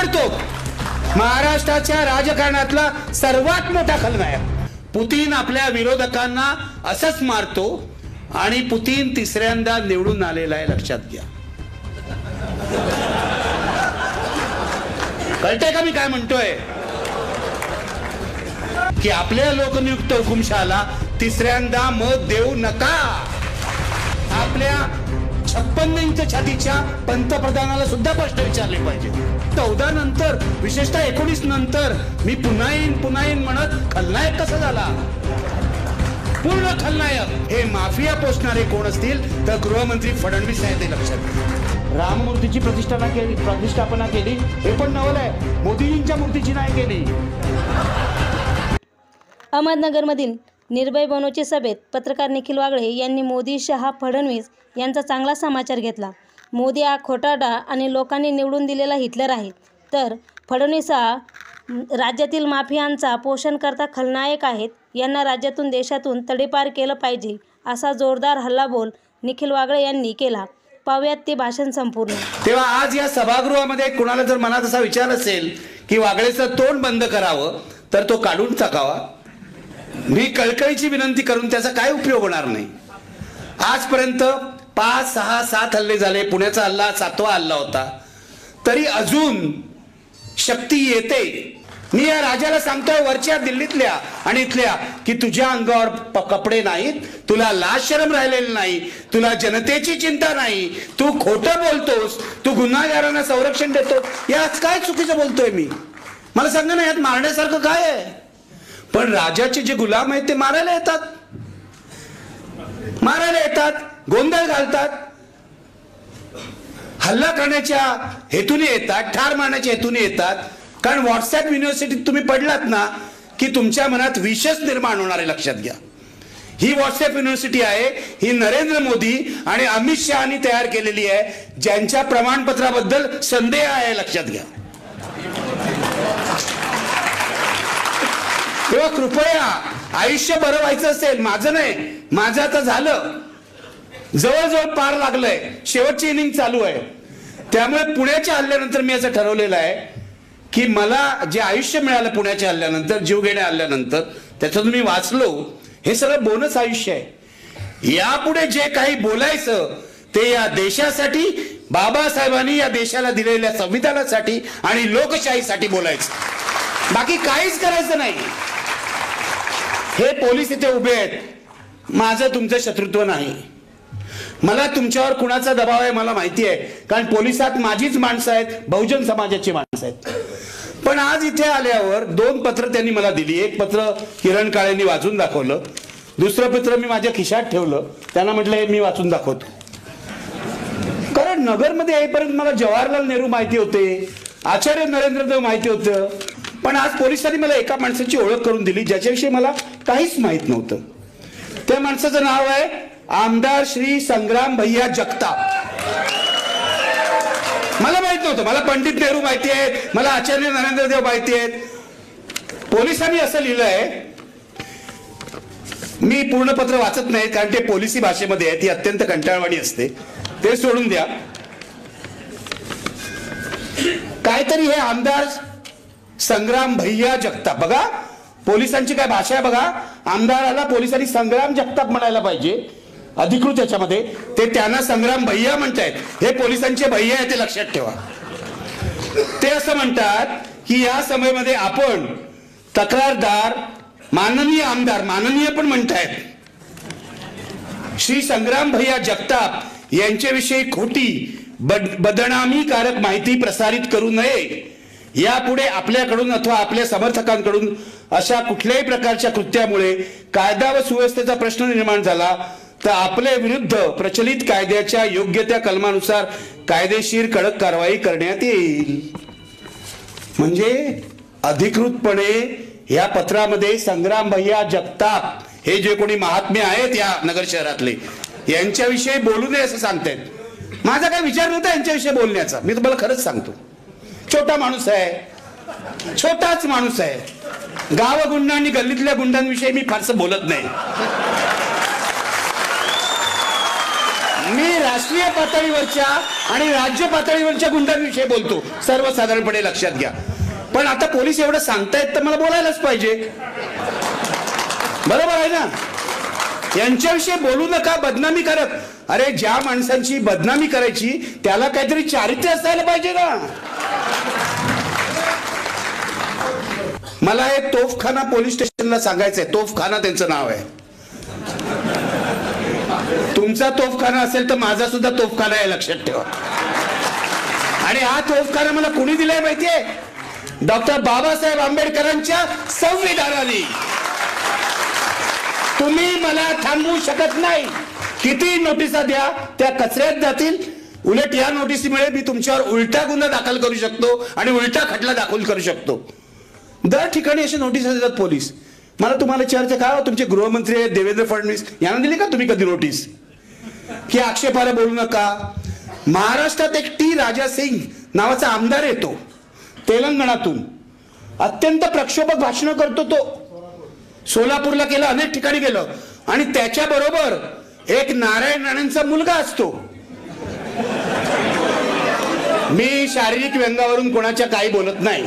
ताबडतोब महाराष्ट्राच्या राजकारणातला सर्वात मोठा खलनायक पुतीन आपल्या विरोधकांना असंच मारतो आणि पुतीन तिसऱ्यांदा निवडून आलेला आहे, लक्षात घ्या. कळतंय का मी काय म्हणतोय? की आपल्या लोकनियुक्त हुकुमशहाला तिसऱ्यांदा मत देऊ नका. आपल्या 56 इंच छातीच्या पंतप्रधानाला सुद्धा प्रश्न विचारले पाहिजे. 14 नंतर, विशेषतः 19 नंतर मी पुन्हा येईन म्हणत खलनायक कसा झाला? पूर्ण खलनायक हे माफिया पोचणारे कोण असतील तर गृहमंत्री फडणवीस आहेत, ते लक्षात घ्या. राममूर्तीची प्रतिष्ठापना केली हे पण नवल आहे, मोदीजींच्या मूर्तीची नाही केली. अहमदनगरमधील निर्भय बनोची सभेत पत्रकार निखिल वागळे यांनी मोदी, शहा, फडणवीस यांचा चांगला समाचार घेतला. मोदी हा खोटारडा आणि लोकांनी निवडून दिलेला हिटलर आहे, तर फडणवीस हा राज्यातील माफियांचा पोषणकर्ता खलनायक आहेत. यांना राज्यातून देशातून तडीपार केलं पाहिजे, असा जोरदार हल्लाबोल निखिल वागळे यांनी केला. पाहूयात ते भाषण संपूर्ण. तेव्हा आज या सभागृहामध्ये कुणाला जर मनात असा विचार असेल की वागळेचं तोंड बंद करावं तर तो काढून टाकावा. मी कळकळीची विनंती करून त्याचा काय उपयोग होणार नाही. आजपर्यंत 5, 6, 7 हल्ले झाले. पुण्याचा हल्ला 7वा हल्ला होता. तरी अजून शक्ती येते. मी या राजाला सांगतोय, वरच्या दिल्लीतल्या आणि इथल्या, की तुझ्या अंगावर कपडे नाहीत, तुला लाज शरम राहिलेली नाही, तुला जनतेची चिंता नाही, तू खोटं बोलतोस, तू गुन्हेगारांना संरक्षण देतो. यात काय चुकीचं बोलतोय मी? मला सांगा ना, यात मारण्यासारखं काय आहे? पण राजाचे जे गुलाम आहेत ते मारायला येतात, गोंधळ घालतात, हल्ला करण्याच्या हेतूने येतात, ठार मारण्याच्या हेतूने येतात. कारण व्हॉट्सअप युनिव्हर्सिटीत तुम्ही पडलात ना की तुमच्या मनात विषच निर्माण होणार आहे, लक्षात घ्या. ही व्हॉट्सअप युनिव्हर्सिटी आहे, ही नरेंद्र मोदी आणि अमित शहानी तयार केलेली आहे, ज्यांच्या प्रमाणपत्राबद्दल संदेह आहे, लक्षात घ्या. तेव्हा कृपया आयुष्य बरं व्हायचं असेल, माझं नाही, माझं आता झालं, जवळजवळ पार लागलंय, शेवटची इनिंग चालू आहे. त्यामुळे पुण्याच्या हल्ल्यानंतर मी असं ठरवलेलं आहे की मला जे आयुष्य मिळालं पुण्याच्या हल्ल्यानंतर, जीवघेण्या हल्ल्यानंतर, त्याच्यातून मी वाचलो, हे सगळं बोनस आयुष्य आहे. यापुढे जे काही बोलायचं ते या देशासाठी, बाबासाहेबांनी या देशाला दिलेल्या संविधानासाठी आणि लोकशाहीसाठी बोलायचं, बाकी काहीच करायचं नाही. हे पोलीस इथे उभे आहेत, माझं तुमचं शत्रुत्व नाही. मला तुमच्यावर कुणाचा दबाव आहे मला माहिती आहे, कारण पोलिसात माझीच माणसं आहेत, बहुजन समाजाची माणसं आहेत. पण आज इथे आल्यावर 2 पत्र त्यांनी मला दिली. एक पत्र किरण काळेंनी वाचून दाखवलं, दुसरं पत्र मी माझ्या खिशात ठेवलं. त्यांना म्हटलं हे मी वाचून दाखवतो. कारण नगरमध्ये येईपर्यंत मला जवाहरलाल नेहरू माहिती होते, आचार्य नरेंद्रदेव माहिती होतं, पण आज पोलिसांनी मला एका माणसाची ओळख करून दिली ज्याच्याविषयी मला काहीच माहित नव्हतं. त्या माणसाचं नाव आहे आमदार श्री संग्राम भैया जगताप. मला माहित नव्हतं. मला पंडित नेहरू माहिती आहेत, मला आचार्य नरेंद्रदेव माहिती आहेत. पोलिसांनी असं लिहिलंय, मी पूर्ण पत्र वाचत नाही कारण ते पोलिसी भाषेमध्ये आहे, ती अत्यंत कंटाळवाणी असते, ते सोडून द्या. काहीतरी हे आमदार संग्राम भैया जगताप, बघा पोलिसांची काय भाषा आहे बघा. आमदाराला पोलिसांनी संग्राम जगताप म्हणायला पाहिजे अधिकृत याच्यामध्ये, ते त्यांना संग्राम भैया म्हणतायत. हे पोलिसांचे भैया आहे, ते लक्षात ठेवा. ते असं म्हणतात की या सभेमध्ये आपण तक्रारदार, माननीय आमदार, माननीय पण म्हणतायत, श्री संग्राम भैया जगताप यांच्याविषयी खोटी बदनामीकारक माहिती प्रसारित करू नये. यापुढे आपल्याकडून अथवा आपल्या समर्थकांकडून अशा कुठल्याही प्रकारच्या कृत्यामुळे कायदा व सुव्यवस्थेचा प्रश्न निर्माण झाला तर आपल्या विरुद्ध प्रचलित कायद्याच्या योग्य त्या कलमानुसार कायदेशीर कडक कारवाई करण्यात येईल. म्हणजे अधिकृतपणे या पत्रामध्ये संग्राम भैया जगताप हे जे कोणी महात्मे आहेत या नगर शहरातले, यांच्याविषयी बोलू नये असं सांगतायत. माझा काही विचार नव्हता यांच्याविषयी बोलण्याचा. मी तुम्हाला खरंच सांगतो, छोटा माणूस आहे, छोटाच माणूस आहे. गाव गुंड आणि गल्लीतल्या गुंडांविषयी मी फारसं बोलत नाही. मी मी राष्ट्रीय पातळीवरच्या आणि राज्य पातळीवरच्या गुंडांविषयी बोलतो, सर्वसाधारणपणे लक्षात घ्या. पण आता पोलीस एवढं सांगतायत तर मला बोलायलाच पाहिजे, बरोबर आहे ना. यांच्याविषयी बोलू नका, बदनामी करत. अरे ज्या माणसांची बदनामी करायची त्याला काहीतरी चारित्र्य असायला पाहिजे ना. मला हे तोफखाना पोलीस स्टेशनला सांगायचंय. तोफखाना त्यांचं नाव आहे. तुमचा तोफखाना असेल तर माझा सुद्धा तोफखाना आहे, लक्षात ठेवा. आणि हा तोफखाना मला कोणी दिलाय माहितीये? डॉक्टर बाबासाहेब आंबेडकरांच्या संविधानाने. तुम्ही मला थांबवू शकत नाही. किती नोटिसा द्या त्या कचऱ्यात जातील. उलट या नोटिसीमुळे मी तुमच्यावर उलटा गुन्हा दाखल करू शकतो आणि उलटा खटला दाखल करू शकतो. दर ठिकाणी अशी नोटीस देतात पोलीस. मला तुम्हाला विचारायचं का, तुमचे गृहमंत्री आहेत देवेंद्र फडणवीस, यांना दिली का तुम्ही कधी नोटीस की आक्षेपार्ह बोलू नका? महाराष्ट्रात एक टी राजा सिंग नावाचा आमदार येतो तेलंगणातून. अत्यंत प्रक्षोभक भाषण करतो तो. सोलापूरला केलं, अनेक ठिकाणी गेलं. आणि त्याच्याबरोबर एक नारायण राणेंचा मुलगा असतो. मी शारीरिक व्यंगावरून कोणाच्या काही बोलत नाही,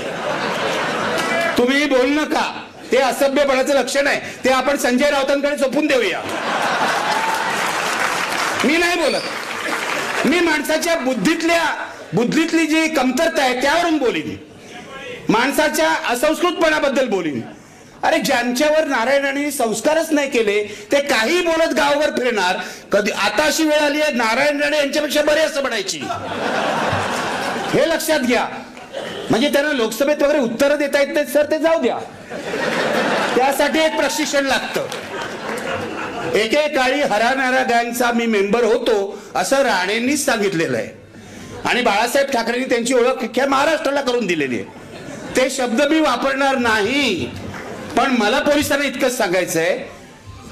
तुम्ही बोलू नका. ते असभ्यपणाचं लक्षण आहे. ते आपण संजय राऊतांकडे सोपून देऊया. मी नाही बोलत. मी माणसाच्या बुद्धीतली जी कमतरता आहे त्यावरून बोलीन, माणसाच्या असंस्कृतपणाबद्दल बोलीन. अरे ज्यांच्यावर नारायण राणेंनी संस्कारच नाही केले ते काही बोलत गावावर फिरणार. कधी आता अशी वेळ आली आहे नारायण राणे यांच्यापेक्षा बरे असं म्हणायची, हे लक्षात घ्या. म्हणजे त्यांना लोकसभेत वगैरे उत्तर देता येत नाही सर, ते जाऊ द्या, त्यासाठी एक प्रशिक्षण लागतं. एकेकाळी हराणारा गँगचा मी मेंबर होतो असं राणेंनीच सांगितलेलं आहे. आणि बाळासाहेब ठाकरेंनी त्यांची ओळख अख्ख्या महाराष्ट्राला करून दिलेली आहे. ते शब्द मी वापरणार नाही. पण मला पोलिसांना इतकंच सांगायचंय,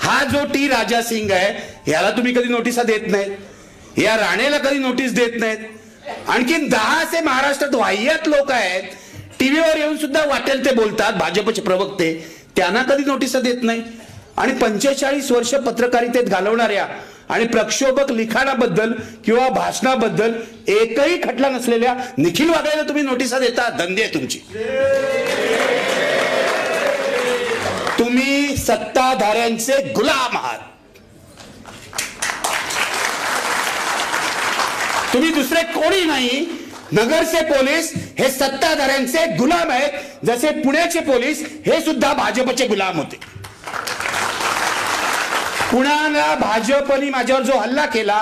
हा जो टी राजा सिंग आहे याला तुम्ही कधी नोटिसा देत नाहीत, या राणेला कधी नोटीस देत नाहीत. आणखीन 10 असे महाराष्ट्रात वाह्यात लोक आहेत, टीव्हीवर येऊन सुद्धा वाटेल ते बोलतात, भाजपचे प्रवक्ते, त्यांना कधी नोटिसा देत नाही. आणि 45 वर्ष पत्रकारितेत घालवणाऱ्या आणि प्रक्षोभक लिखाणाबद्दल किंवा भाषणाबद्दल एकही खटला नसलेल्या निखिल वागळेला तुम्ही नोटिसा देता. धंदे आहे तुमची. तुम्ही सत्ताधाऱ्यांचे गुलाम आहात. तुम्ही दुसरे कोणी नाही. नगरचे पोलीस हे सत्ताधाऱ्यांचे गुलाम आहेत, जसे पुण्याचे पोलीस हे सुद्धा भाजपचे गुलाम होते. पुण्याला भाजपने माझ्यावर जो हल्ला केला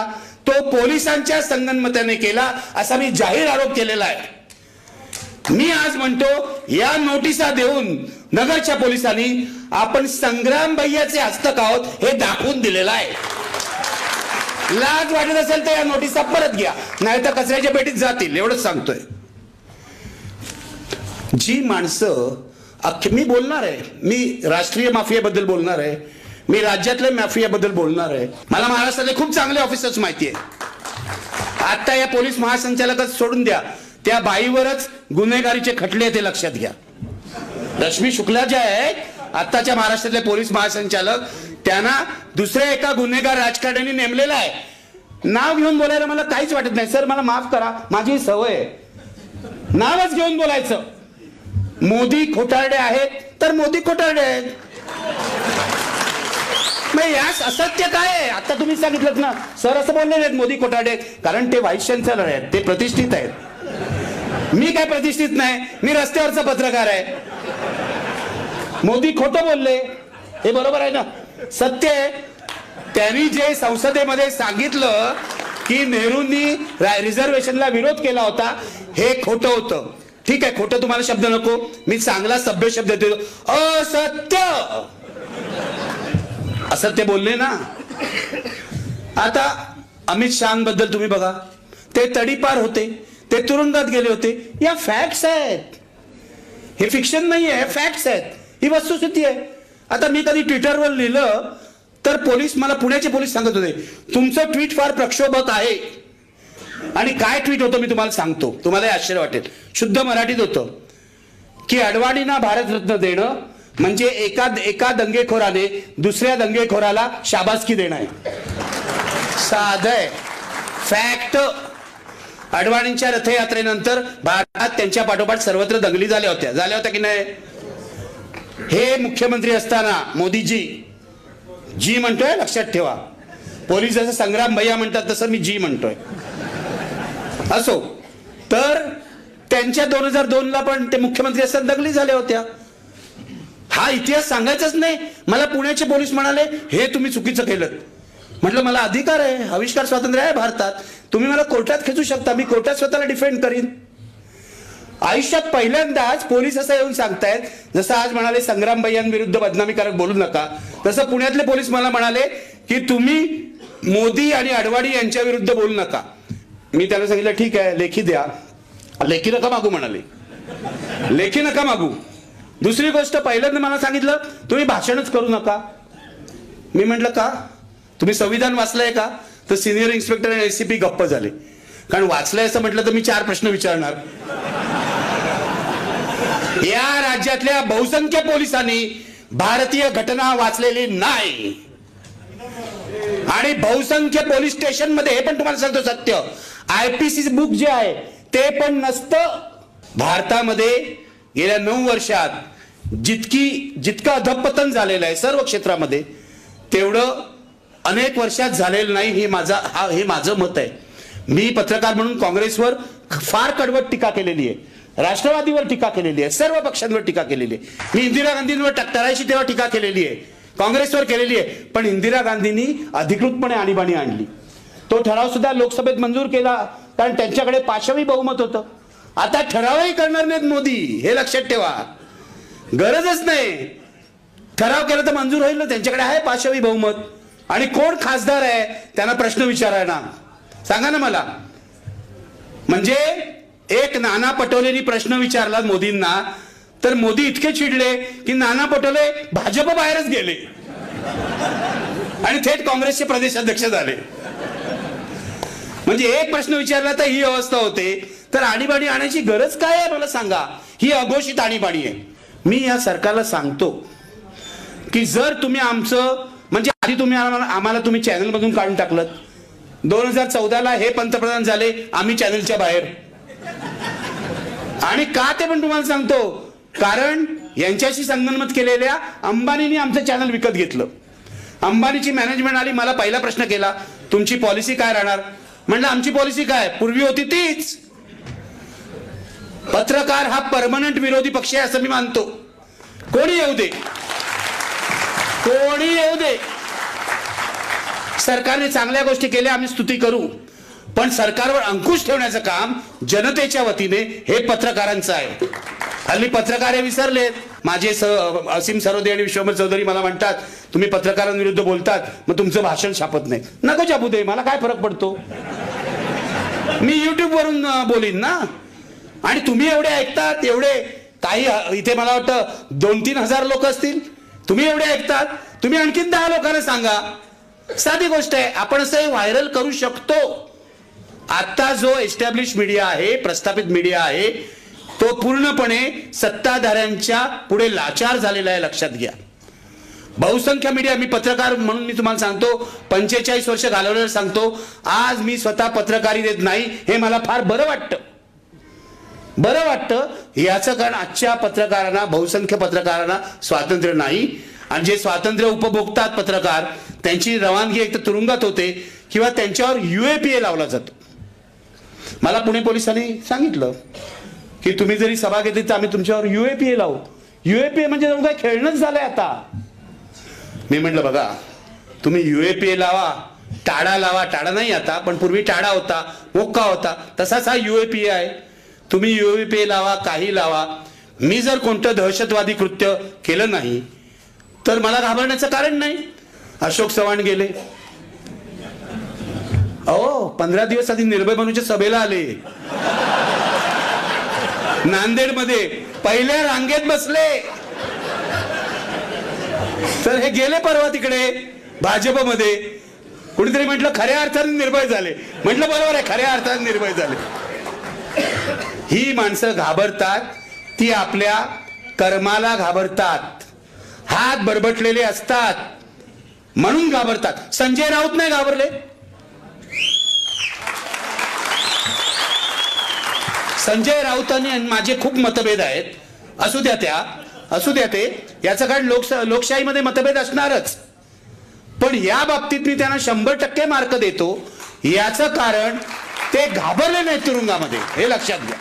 तो पोलिसांच्या संगनमताने केला असा मी जाहीर आरोप केलेला आहे. मी आज म्हणतो या नोटिसा देऊन नगरच्या पोलिसांनी आपण संग्राम भैयाचे हस्तक आहोत हे दाखवून दिलेलं आहे. लाज वाटत असेल तर या नोटिसा परत घ्या, नाही तर कचऱ्याच्या पेटीत जातील, एवढंच सांगतोय. जी माणसं मी बोलणार आहे, मी राष्ट्रीय माफियाबद्दल बोलणार आहे, मी राज्यातल्या माफियाबद्दल बोलणार आहे. मला महाराष्ट्रातले खूप चांगले ऑफिसर्स माहिती आहे. आता या पोलीस महासंचालकाचं सोडून द्या, त्या बाईवरच गुन्हेगारीचे खटले ते लक्षात घ्या. रश्मी शुक्ला ज्या आहेत आताच्या महाराष्ट्रातले पोलीस महासंचालक, त्यांना दुसऱ्या एका गुन्हेगार राजकारण्यांनी नेमलेला आहे. नाव घेऊन बोलायला मला काहीच वाटत नाही. सर मला माफ करा, माझी सवय आहे नावच घेऊन बोलायचं. मोदी खोटारडे आहेत तर मोदी खोटारडे आहेत. यास असत्य काय आहे? आता तुम्ही सांगितलं ना सर असं बोलले नाहीत मोदी खोटारडे, कारण ते व्हाईस चान्सलर आहेत, ते प्रतिष्ठित आहेत. मी काय प्रतिष्ठित नाही, मी रस्त्यावरचा पत्रकार आहे. मोदी खोटं बोलले हे बरोबर आहे ना, सत्य आहे. त्यांनी जे संसदेमध्ये सांगितलं की नेहरूंनी रिझर्वेशनला विरोध केला होता हे खोटं होतं. ठीक आहे, खोटं तुम्हाला शब्द नको, मी चांगला सभ्य शब्द देतो, असत्य. असत्य बोलले ना. आता अमित शहाबद्दल तुम्ही बघा, ते तडीपार होते, ते तुरुंगात गेले होते. या फॅक्ट्स आहेत, हे फिक्शन नाही आहे, फॅक्ट्स आहेत, ही वस्तुस्थिती आहे. आता मी कधी ट्विटरवर लिहिलं तर मला पुण्याचे पोलीस सांगत होते तुमचं ट्विट फार प्रक्षोभक आहे. आणि काय ट्विट होतं मी तुम्हाला सांगतो, तुम्हाला आश्चर्य वाटेल. शुद्ध मराठीत होतं की अडवाणींना भारतरत्न देणं म्हणजे एका दंगेखोराने दुसऱ्या दंगेखोराला शाबासकी देणं आहे. साधं आहे. फॅक्ट, अडवाणींच्या रथयात्रेनंतर भारतात त्यांच्या पाठोपाठ सर्वत्र दंगली झाल्या होत्या की नाही? हे मुख्यमंत्री असताना मोदीजी, जी म्हणतोय लक्षात ठेवा, पोलीस जसं संग्राम भैया म्हणतात तसं मी जी म्हणतोय. असो, तर त्यांच्या 2002ला पण ते मुख्यमंत्री असताना दंगली झाल्या होत्या. हा इतिहास सांगायचाच नाही. मला पुण्याचे पोलीस म्हणाले हे तुम्ही चुकीचं केलं. म्हटलं मला अधिकार आहे, आविष्कार स्वातंत्र्य आहे भारतात, तुम्ही मला कोर्टात खेचू शकता, मी कोर्टात स्वतःला डिफेंड करीन. आयुष्यात पहिल्यांदाच पोलीस असं येऊन सांगतायत, जसं आज म्हणाले संग्राम भैयांविरुद्ध बदनामीकारक बोलू नका, तसं पुण्यातले पोलीस मला म्हणाले की तुम्ही मोदी आणि अडवाणी यांच्या विरुद्ध बोलू नका. मी त्याला सांगितलं ठीक आहे, लेखी द्या. लेखी नका मागू म्हणाले, लेखी नका मागू. दुसरी गोष्ट, पहिल्यांदा मला सांगितलं तुम्ही भाषणच करू नका. मी म्हटलं का? तुम्ही संविधान वाचलंय का? तर सिनियर इन्स्पेक्टर आणि एसीपी गप्प झाले, कारण वाचलंय असं म्हटलं तर मी 4 प्रश्न विचारणार. या राज्यातल्या बहुसंख्य पोलिसांनी भारतीय घटना वाचलेली नाही, आणि बहुसंख्य पोलीस स्टेशन मध्ये, हे पण तुम्हाला सांगतो सत्य, आयपीसी बुक जे आहे ते पण नसतं. भारतामध्ये गेल्या 9 वर्षात जितकं अधपतन झालेलं आहे सर्व क्षेत्रामध्ये, तेवढं अनेक वर्षात झालेलं नाही. हे माझं मत आहे. मी पत्रकार म्हणून काँग्रेसवर फार कडवट टीका केलेली आहे, राष्ट्रवादीवर टीका केलेली आहे, सर्व पक्षांवर टीका केलेली आहे. मी इंदिरा गांधींवर टकरायची तेव्हा टीका केलेली आहे, काँग्रेसवर केलेली आहे. पण इंदिरा गांधींनी अधिकृतपणे आणीबाणी आणली. तो ठराव सुद्धा लोकसभेत मंजूर केला, कारण त्यांच्याकडे पाशवी बहुमत होतं. आता ठरावही करणार नाहीत मोदी, हे लक्षात ठेवा. गरजच नाही, ठराव केला तर मंजूर होईल ना, त्यांच्याकडे आहे पाशवी बहुमत. आणि कोण खासदार आहे त्यांना प्रश्न विचाराय ना, सांगा ना मला. म्हणजे एक नाना पटोलेंनी प्रश्न विचारला मोदींना, तर मोदी इतके चिडले की नाना पटोले भाजप बाहेरच गेले आणि थेट काँग्रेसचे प्रदेशाध्यक्ष झाले. म्हणजे एक प्रश्न विचारला तर ही अवस्था होते. तर आणीबाणी आणायची गरज काय आहे मला सांगा? ही अघोषित आणीबाणी आहे. मी या सरकारला सांगतो की जर तुम्ही आमचं, म्हणजे आधी तुम्ही आम्हाला तुम्ही चॅनल मधून काढून टाकलं, 2014ला हे पंतप्रधान झाले, आम्ही चॅनलच्या बाहेर. आणि का ते पण तुम्हाला सांगतो, कारण यांच्याशी संगनमत केलेल्या अंबानींनी आमचं चॅनल विकत घेतलं. अंबानीची मॅनेजमेंट आली, मला पहिला प्रश्न केला, तुमची पॉलिसी काय राहणार? म्हणलं आमची पॉलिसी काय, पूर्वी होती तीच. पत्रकार हा परमनंट विरोधी पक्ष आहे असं मी मानतो. कोणी येऊ दे, कोणी येऊ दे. सरकारने चांगल्या गोष्टी केल्या, आम्ही स्तुती करू, पण सरकारवर अंकुश ठेवण्याचं काम जनतेच्या वतीने हे पत्रकारांचं आहे. हल्ली पत्रकार हे विसरलेत. माझे असीम सरोदे आणि विश्वंभर चौधरी मला म्हणतात तुम्ही पत्रकारांविरुद्ध बोलतात, मग तुमचं भाषण छापत नाही. नको छापू दे, मला काय फरक पडतो, मी युट्यूब वरून बोलीन ना. आणि तुम्ही एवढे ऐकतात, एवढे काही इथे मला वाटतं 2-3 हजार लोक असतील, तुम्ही एवढे ऐकतात, तुम्ही आणखीन 10 लोकांना सांगा. साधी गोष्ट आहे, आपण असं व्हायरल करू शकतो. आता जो एस्टॅब्लिश मीडिया आहे, प्रस्थापित मीडिया आहे, तो पूर्णपणे सत्ताधाऱ्यांच्या पुढे लाचार झालेला आहे, लक्षात घ्या. बहुसंख्य मीडिया, मी पत्रकार म्हणून मी तुम्हाला सांगतो, 45 वर्ष घालवलेलं सांगतो, आज मी स्वतः पत्रकारी देत नाही, हे मला फार बरं वाटतं. बरं वाटतं याचं कारण आजच्या पत्रकारांना, बहुसंख्य पत्रकारांना स्वातंत्र्य नाही. आणि जे स्वातंत्र्य उपभोगतात पत्रकार, त्यांची रवानगी एक तर तुरुंगात होते किंवा त्यांच्यावर UAPA लावला जातो. मला पुणे पोलिसांनी सांगितलं की तुम्ही जरी सभा घेतली तर आम्ही तुमच्यावर UAPA लावू. UAPA म्हणजे जणू काय खेळणंच झालंय आता. मी म्हटलं बघा, तुम्ही UAPA लावा, टाळा लावा, टाळा नाही आता, पण पूर्वी टाळा होता, मोक्का होता, तसाच हा UAPA आहे. तुम्ही UAPA लावा, काही लावा, मी जर कोणतं दहशतवादी कृत्य केलं नाही तर मला घाबरण्याचं कारण नाही. अशोक चव्हाण गेले, अहो 15 दिवस आधी निर्भय बनूच्या सभेला आले, नांदेडमध्ये पहिल्या रांगेत बसले. तर हे गेले परवा तिकडे भाजपमध्ये. कुणीतरी म्हटलं खऱ्या अर्थाने निर्भय झाले. म्हटलं बरोबर आहे, खऱ्या अर्थाने निर्भय झाले. ही माणसं घाबरतात, ती आपल्या कर्माला घाबरतात, हात बरबटलेले असतात म्हणून घाबरतात. संजय राऊत नाही घाबरले, संजय राऊतांनी आणि माझे खूप मतभेद आहेत, असू द्या ते याचं कारण लोकशाहीमध्ये मतभेद असणारच, पण या बाबतीत मी त्यांना 100% मार्क देतो. याचं कारण ते घाबरले नाहीत तुरुंगामध्ये, हे लक्षात घ्या.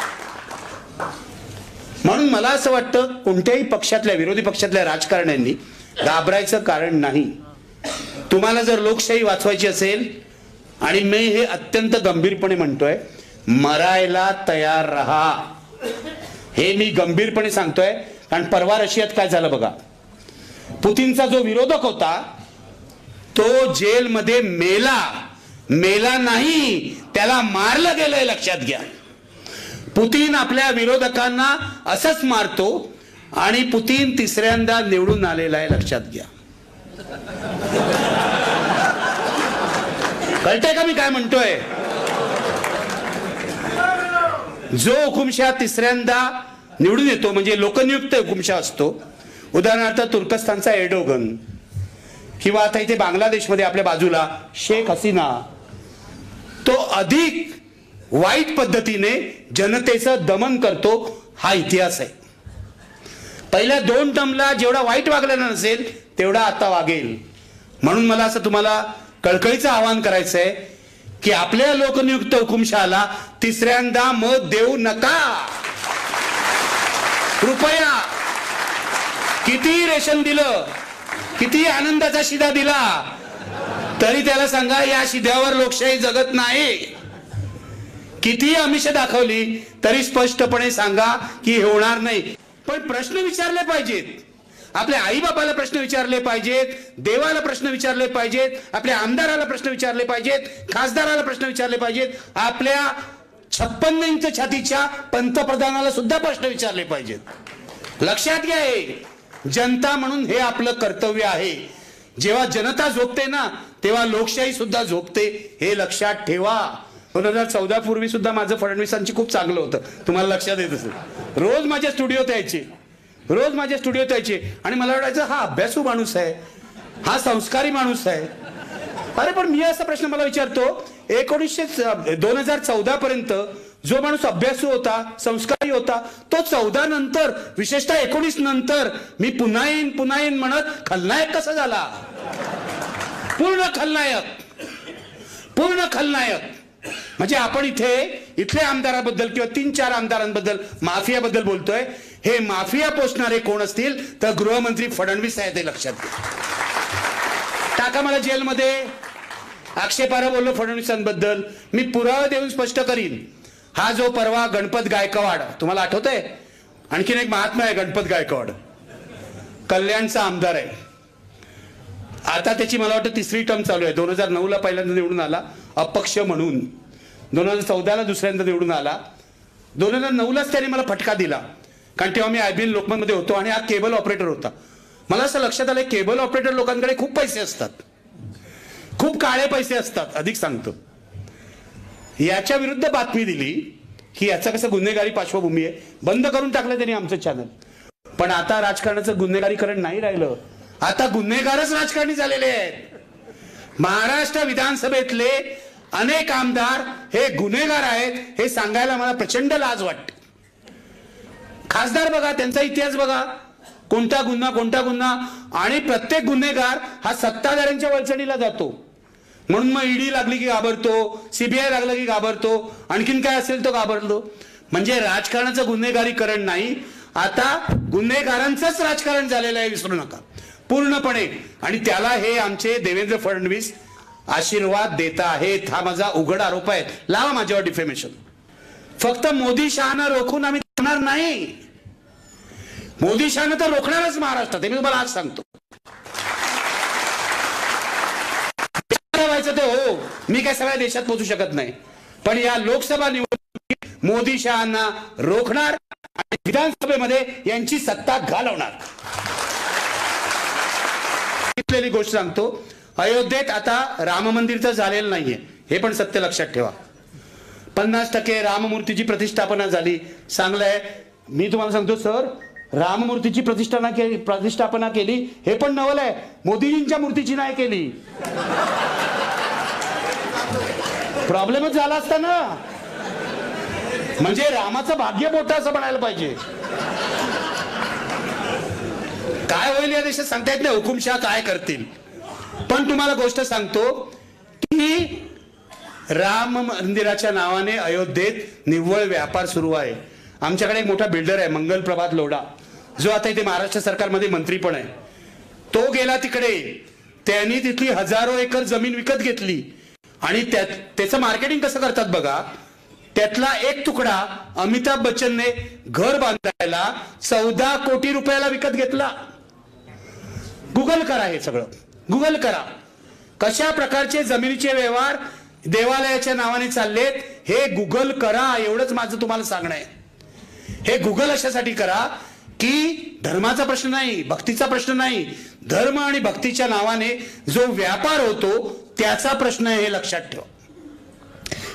म्हणून मला असं वाटतं कोणत्याही पक्षातल्या विरोधी पक्षातल्या राजकारण्यांनी घाबरायचं कारण नाही. तुम्हाला जर लोकशाही वाचवायची असेल, आणि मी हे अत्यंत गंभीरपणे म्हणतोय, मरायला तयार रहा. हे मी गंभीरपणे सांगतोय, कारण परवा रशियात काय झालं बघा. पुतीनचा जो विरोधक होता तो जेलमध्ये मेला नाही, त्याला मारलं गेलंय, लक्षात घ्या. पुतीन आपल्या विरोधकांना असंच मारतो, आणि पुतीन तिसऱ्यांदा निवडून आलेला आहे, लक्षात घ्या. कळतंय का मी काय म्हणतोय? जो हुकुमशाह तिसऱ्यांदा निवडून येतो म्हणजे लोकनियुक्त हुकुमशाह असतो, उदाहरणार्थ तुर्कस्तानचा एर्डोगन, किंवा आता इथे बांगलादेशमध्ये आपल्या बाजूला शेख हसीना, तो अधिक वाईट पद्धतीने जनतेचं दमन करतो. हा इतिहास आहे. पहिल्या 2 टर्मला जेवढा वाईट वागलेला नसेल तेवढा आता वागेल. म्हणून मला असं तुम्हाला कळकळीचं आवाहन करायचं आहे की आपल्या लोकनियुक्त हुकुमशहाला तिसऱ्यांदा मत देऊ नका. कृपया. किती रेशन दिलं, किती आनंदाचा शिधा दिला, तरी त्याला सांगा या शिध्यावर लोकशाही जगत नाही. किती आमिष दाखवली तरी स्पष्टपणे सांगा की हे होणार नाही. पण प्रश्न विचारले पाहिजेत. आपल्या आई बापाला प्रश्न विचारले पाहिजेत, देवाला प्रश्न विचारले पाहिजेत, आपल्या आमदाराला प्रश्न विचारले पाहिजेत, खासदाराला प्रश्न विचारले पाहिजेत, आपल्या 56 इंच छातीच्या पंतप्रधानाला सुद्धा प्रश्न विचारले पाहिजेत. लक्षात घ्या, हे जनता म्हणून हे आपलं कर्तव्य आहे. जेव्हा जनता झोपते ना तेव्हा लोकशाही सुद्धा झोपते, हे लक्षात ठेवा. 2014 पूर्वी सुद्धा माझं फडणवीसांची खूप चांगलं होतं, तुम्हाला लक्षात येत असेल. रोज माझ्या स्टुडिओत यायचे आणि मला वाटायचं हा अभ्यासू माणूस आहे, हा संस्कारी माणूस आहे. अरे पण मी असा प्रश्न मला विचारतो, 2014 पर्यंत जो माणूस अभ्यासू होता, संस्कारी होता, तो 14 नंतर, विशेषतः 19 नंतर मी पुन्हा येईन म्हणत खलनायक कसा झाला? पूर्ण खलनायक. म्हणजे आपण इथल्या आमदाराबद्दल किंवा 3-4 आमदारांबद्दल, माफियाबद्दल बोलतोय. हे माफिया पोचणारे कोण असतील तर गृहमंत्री फडणवीस आहेत, हे लक्षात घ्या. टाका मला जेलमध्ये. आक्षेपार्ह बोललो फडणवीसांबद्दल, मी पुरावा देऊन स्पष्ट करीन. हा जो परवा गणपत गायकवाड, तुम्हाला आठवतंय? आणखीन एक महात्मा आहे गणपत गायकवाड, कल्याणचा आमदार आहे. आता त्याची मला वाटतं 3री टर्म चालू आहे. 2009ला पहिल्यांदा निवडून आला अपक्ष म्हणून, 2014ला दुसऱ्यांदा निवडून आला. 2009लाच त्याने मला फटका दिला, कारण तेव्हा मी IBN लोकमतमध्ये होतो आणि हा केबल ऑपरेटर होता. मला असं लक्षात आलं, केबल ऑपरेटर लोकांकडे खूप पैसे असतात, खूप काळे पैसे असतात. अधिक सांगतो, याच्या विरुद्ध बातमी दिली की याचा कसं गुन्हेगारी पार्श्वभूमी आहे, बंद करून टाकलं त्यांनी आमचं चॅनल. पण आता राजकारणाचं गुन्हेगारीकरण नाही राहिलं, आता गुन्हेगारच राजकारणी झालेले आहेत. महाराष्ट्र विधानसभेतले अनेक आमदार हे गुन्हेगार आहेत, हे सांगायला मला प्रचंड लाज वाटते. खासदार बघा, त्यांचा इतिहास बघा, कोणता गुन्हा, आणि प्रत्येक गुन्हेगार हा सत्ताधाऱ्यांच्या वळचणीला जातो. म्हणून मग ईडी लागली की घाबरतो, CBI लागलं की घाबरतो, आणखीन काय असेल तो घाबरतो. म्हणजे राजकारणाचं गुन्हेगारीकरण नाही, आता गुन्हेगारांचंच राजकारण झालेलं आहे, विसरू नका पूर्णपणे. आणि त्याला हे आमचे देवेंद्र फडणवीस आशीर्वाद देता आहेत, हा माझा उघड आरोप आहे. लावा माझ्यावर डिफेमेशन. फक्त मोदी शहाना रोखून आम्ही थांबणार नाही. मोदी शहाना तर रोखणारच महाराष्ट्रात, हे मी तुम्हाला आज सांगतो. व्हायचं ते हो, मी काय सगळ्या देशात पोहोचू शकत नाही, पण या लोकसभा निवडणुकीत मोदी शहाना रोखणार आणि विधानसभेमध्ये यांची सत्ता घालवणार. गोष्ट सांगतो, अयोध्येत आता राम मंदिर तर झालेलं नाहीये, हे पण सत्य लक्षात ठेवा. 50% राममूर्तीची प्रतिष्ठापना झाली, चांगलं आहे. मी तुम्हाला सांगतो सर, राममूर्तीची प्रतिष्ठापना केली हे पण नवल आहे, मोदीजींच्या मूर्तीची नाही केली. प्रॉब्लेमच झाला असता ना. म्हणजे रामाचं भाग्य मोठं असं म्हणायला पाहिजे. काय होईल या देशात सांगता येत नाही, हुकुमशाह काय करतील. पण तुम्हाला गोष्ट सांगतो की राम मंदिराच्या नावाने अयोध्येत निव्वळ व्यापार सुरू आहे. आमच्याकडे एक मोठा बिल्डर आहे मंगल प्रभात लोढा, जो आता इथे महाराष्ट्र सरकारमध्ये मंत्री पण आहे. तो गेला तिकडे, त्यांनी तिथली हजारो एकर जमीन विकत घेतली आणि त्याचं मार्केटिंग कसं करतात बघा. त्यातला एक तुकडा अमिताभ बच्चनने घर बांधायला 14 कोटी रुपयाला विकत घेतला. गुगल करा, हे सगळं गुगल करा. कशा प्रकारचे जमिनीचे व्यवहार देवालयाच्या नावाने चाललेत हे गुगल करा. एवढंच माझं तुम्हाला सांगणं आहे. हे गुगल अशासाठी करा की धर्माचा प्रश्न नाही, भक्तीचा प्रश्न नाही, धर्म आणि भक्तीच्या नावाने जो व्यापार होतो त्याचा प्रश्न आहे, हे लक्षात ठेवा.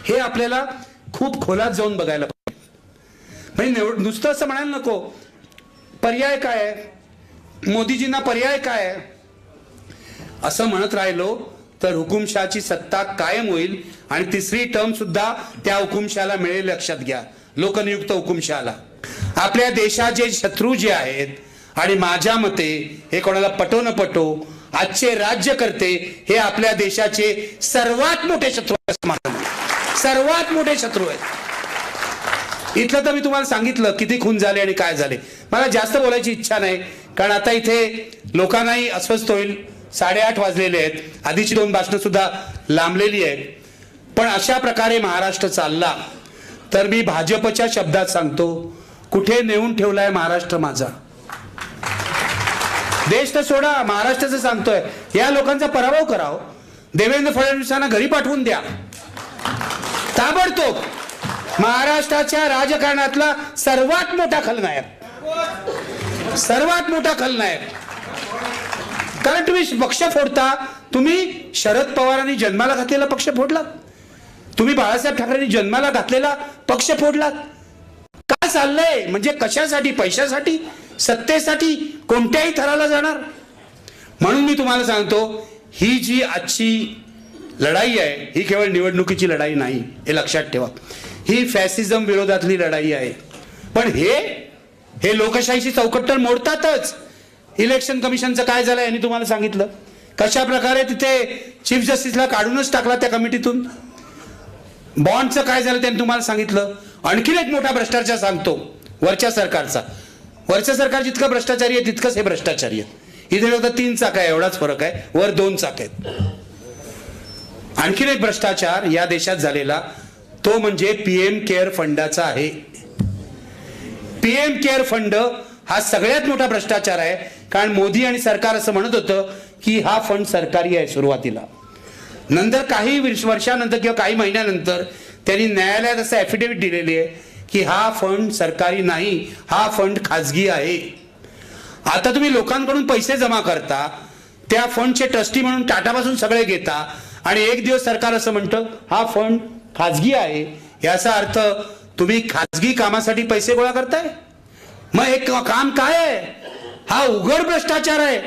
हे आपल्याला खूप खोलात जाऊन बघायला पाहिजे. म्हणजे नुसतं असं म्हणायला नको पर्याय काय आहे, मोदीजींना पर्याय काय आहे असं म्हणत राहिलो तर हुकुमशहाची सत्ता कायम होईल आणि तिसरी टर्म सुद्धा त्या हुकुमशहाला मिळेल. लक्षात घ्या, लोकनियुक्त हुकुमशहाला. आपल्या देशाचे शत्रू जे आहेत आणि माझ्या मते हे कोणाला पटो न पटो आजचे राज्यकर्ते हे आपल्या देशाचे सर्वात मोठे शत्रू आहेत. सर्वात मोठे शत्रू आहेत. इथलं तर मी तुम्हाला सांगितलं किती खून झाले आणि काय झाले. मला जास्त बोलायची इच्छा नाही कारण आता इथे लोकांनाही अस्वस्थ होईल. 8:30 वाजलेले आहेत. आधीची 2 भाषणं सुद्धा लांबलेली आहेत. पण अशा प्रकारे महाराष्ट्र चालला तर मी भाजपच्या शब्दात सांगतो, कुठे नेऊन ठेवलाय महाराष्ट्र माझा. देश तर सोडा, महाराष्ट्राचं सांगतोय या लोकांचा पराभव करावं. देवेंद्र फडणवीसांना घरी पाठवून द्या ताबडतोब. महाराष्ट्राच्या राजकारणातला सर्वात मोठा खलनायक, सर्वात मोठा खलनायक. कारण तुम्ही पक्ष फोडता. तुम्ही शरद पवारांनी जन्माला घातलेला पक्ष फोडलात, तुम्ही बाळासाहेब ठाकरेंनी जन्माला घातलेला पक्ष फोडलात. काय चाललंय म्हणजे कशासाठी, पैशासाठी, सत्तेसाठी, कोणत्याही थराला जाणार. म्हणून मी तुम्हाला सांगतो ही जी आजची लढाई आहे ही केवळ निवडणुकीची लढाई नाही, हे लक्षात ठेवा. ही फॅसिझम विरोधातली लढाई आहे. पण हे लोकशाहीची चौकट तर मोडतातच. इलेक्शन कमिशनचं काय झालं यांनी तुम्हाला सांगितलं. कशा प्रकारे तिथे चीफ जस्टिसला काढूनच टाकला त्या कमिटीतून. बॉन्डचं काय झालं त्यांनी तुम्हाला सांगितलं. आणखीन एक मोठा भ्रष्टाचार सांगतो वरच्या सरकारचा. वरच्या सरकार जितकं भ्रष्टाचारी आहे तितकंच हे भ्रष्टाचारी आहे. इथे फक्त 3 चाक आहे एवढाच फरक आहे, वर 2 चाक आहेत. आणखीन एक भ्रष्टाचार या देशात झालेला तो म्हणजे पीएम केअर फंडाचा आहे. पीएम केअर फंड हा सगळ्यात मोठा भ्रष्टाचार आहे. कारण मोदी आणि सरकार असं म्हणत होतं की हा फंड सरकारी आहे सुरुवातीला. नंतर काही वर्षानंतर किंवा काही महिन्यानंतर त्यांनी न्यायालयात असं ॲफिडेव्हिट दिलेली आहे की हा फंड सरकारी नाही, हा फंड खाजगी आहे. आता तुम्ही लोकांकडून पैसे जमा करता, त्या फंडचे ट्रस्टी म्हणून टाटापासून सगळे घेता आणि एक दिवस सरकार असं म्हणतं हा फंड खाजगी आहे. याचा अर्थ तुम्ही खाजगी कामासाठी पैसे गोळा करताय. मग हे काम काय आहे. हा उघड भ्रष्टाचार आहे.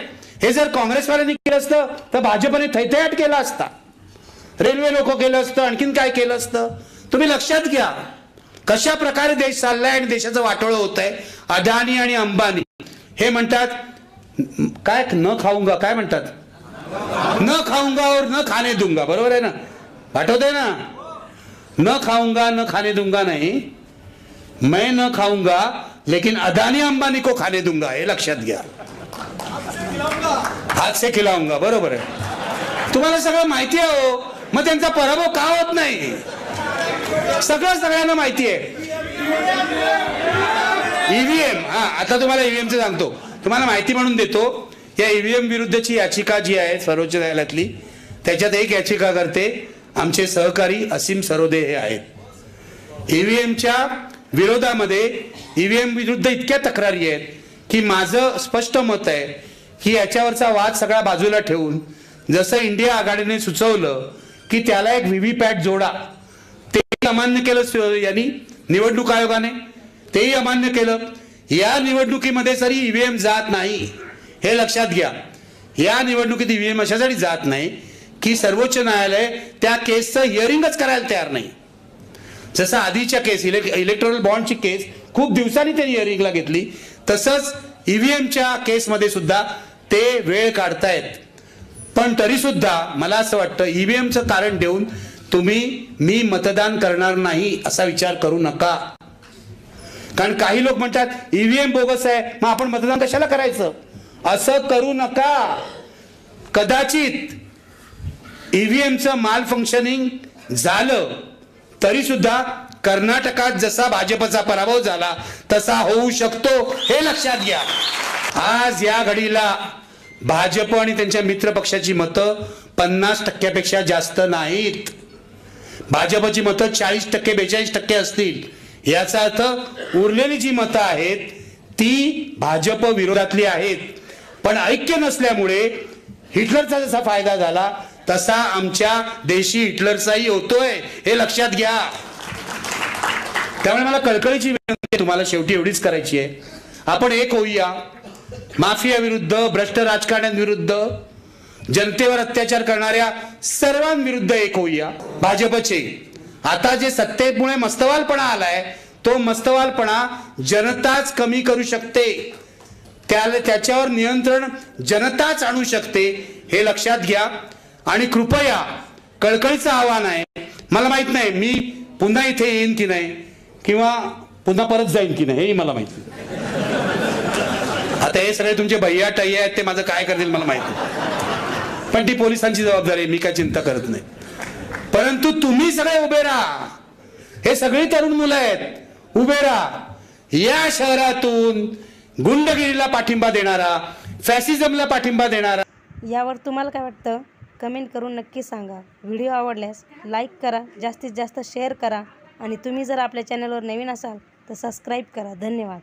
हे जर काँग्रेसवाल्यांनी केलं असतं तर भाजपने थैथयाट केला असता, रेल्वे लोक केलं असतं, आणखीन काय केलं असतं. तुम्ही लक्षात घ्या कशा प्रकारे देश चाललाय आणि देशाचं वाटोळं होत आहे. अदानी आणि अंबानी हे म्हणतात काय न खाऊंगा, काय म्हणतात न खाऊंगा और न खाने दूंगा. बरोबर आहे ना, आठवत आहे ना. न खाऊंगा न खाने दूंगा नाही, मैं न खाऊंगा लेकिन अदानी अंबानी को खाने दूंगा. हे लक्षात घ्या. हात से खिलाऊंगा. बरोबर आहे. तुम्हाला सगळं माहिती आहे हो, मग त्यांचा पराभव का होत नाही सगळ्यांना माहिती आहे. ईव्हीएम, आता तुम्हाला ईव्हीएमचं सांगतो, तुम्हाला माहिती म्हणून देतो. या ईव्हीएम विरुद्धची याचिका जी आहे सर्वोच्च न्यायालयातली, त्याच्यात एक याचिका करते आमचे सहकारी असीम सरोदे हे आहेत. ईव्हीएमच्या विरोधामध्ये ईव्हीएम विरुद्ध इतक्या तक्रारी आहेत की माझं स्पष्ट मत आहे की याच्यावरचा वाद सगळा बाजूला ठेवून जसं इंडिया आघाडीने सुचवलं की त्याला एक व्हीव्हीपॅट जोडा, तेही अमान्य केलं यांनी निवडणूक आयोगाने, तेही अमान्य केलं. या निवडणुकीमध्ये तरी ईव्हीएम जात नाही, हे लक्षात घ्या. या निवडणुकीत ईव्हीएम अशासाठी जात नाही की सर्वोच्च न्यायालय त्या केसचं हिअरिंगच करायला तयार नाही. जसं आधीच्या केस इलेक्ट्रॉरल बॉन्डची केस खूप दिवसांनी त्यांनी हिअरिंगला घेतली, तसंच ईव्हीएमच्या केसमध्ये सुद्धा ते वेळ काढतायत. पण तरी सुद्धा मला असं वाटतं ईव्हीएमचं कारण देऊन तुम्ही मी मतदान करणार नाही असा विचार करू नका. कारण काही लोक म्हणतात ईव्हीएम बोगस आहे, मग आपण मतदान कशाला करायचं, असं करू नका. कदाचित ईव्हीएमचं माल फंक्शनिंग झालं तरी सुद्धा कर्नाटकात जसा भाजपचा पराभव झाला तसा होऊ शकतो, हे लक्षात घ्या. आज या घडीला भाजप आणि त्यांच्या मित्र पक्षाची मतं 50% जास्त नाहीत. भाजपची मतं 40% 42% असतील. याचा अर्थ उरलेली जी मतं आहेत ती भाजप विरोधातली आहेत. पण ऐक्य नसल्यामुळे हिटलरचा जसा फायदा झाला तसा आमच्या देशी हिटलरचाही होतोय, हे लक्षात घ्या. त्यामुळे मला कळकळीची विनंती तुम्हाला शेवटी एवढीच करायची आहे, आपण एक होऊया. माफिया विरुद्ध, भ्रष्ट राजकारण्यांविरुद्ध, जनतेवर अत्याचार करणाऱ्या सर्वांविरुद्ध एक होऊया. भाजपचे आता जे सत्तेमुळे मस्तवालपणा आलाय तो मस्तवालपणा जनताच कमी करू शकते, त्याच्यावर नियंत्रण जनताच आणू शकते, हे लक्षात घ्या. आणि कृपया कळकळीचं आव्हान आहे, मला माहित नाही मी पुन्हा इथे येईन की नाही किंवा पुन्हा परत जाईन की नाही हेही मला माहित नाही. आता हे सगळे तुमचे भैया टैया आहेत, ते माझं काय करतील मला माहिती नाही, पण ती पोलिसांची जबाबदारी आहे, मी काय चिंता करत नाही. परंतु तुम्ही सगळे उभे राहा, हे सगळी तरुण मुलं आहेत, उभे राहा. या शहरातून गुंडगिरीला पाठिंबा देणारा, फॅसिझमला पाठिंबा देणारा. यावर तुम्हाला काय वाटतं कमेंट करून नक्की सांगा. व्हिडिओ आवडल्यास लाईक करा, जास्तीत जास्त शेअर करा आणि तुम्ही जर आपल्या चॅनलवर नवीन असाल तर सबस्क्राईब करा. धन्यवाद.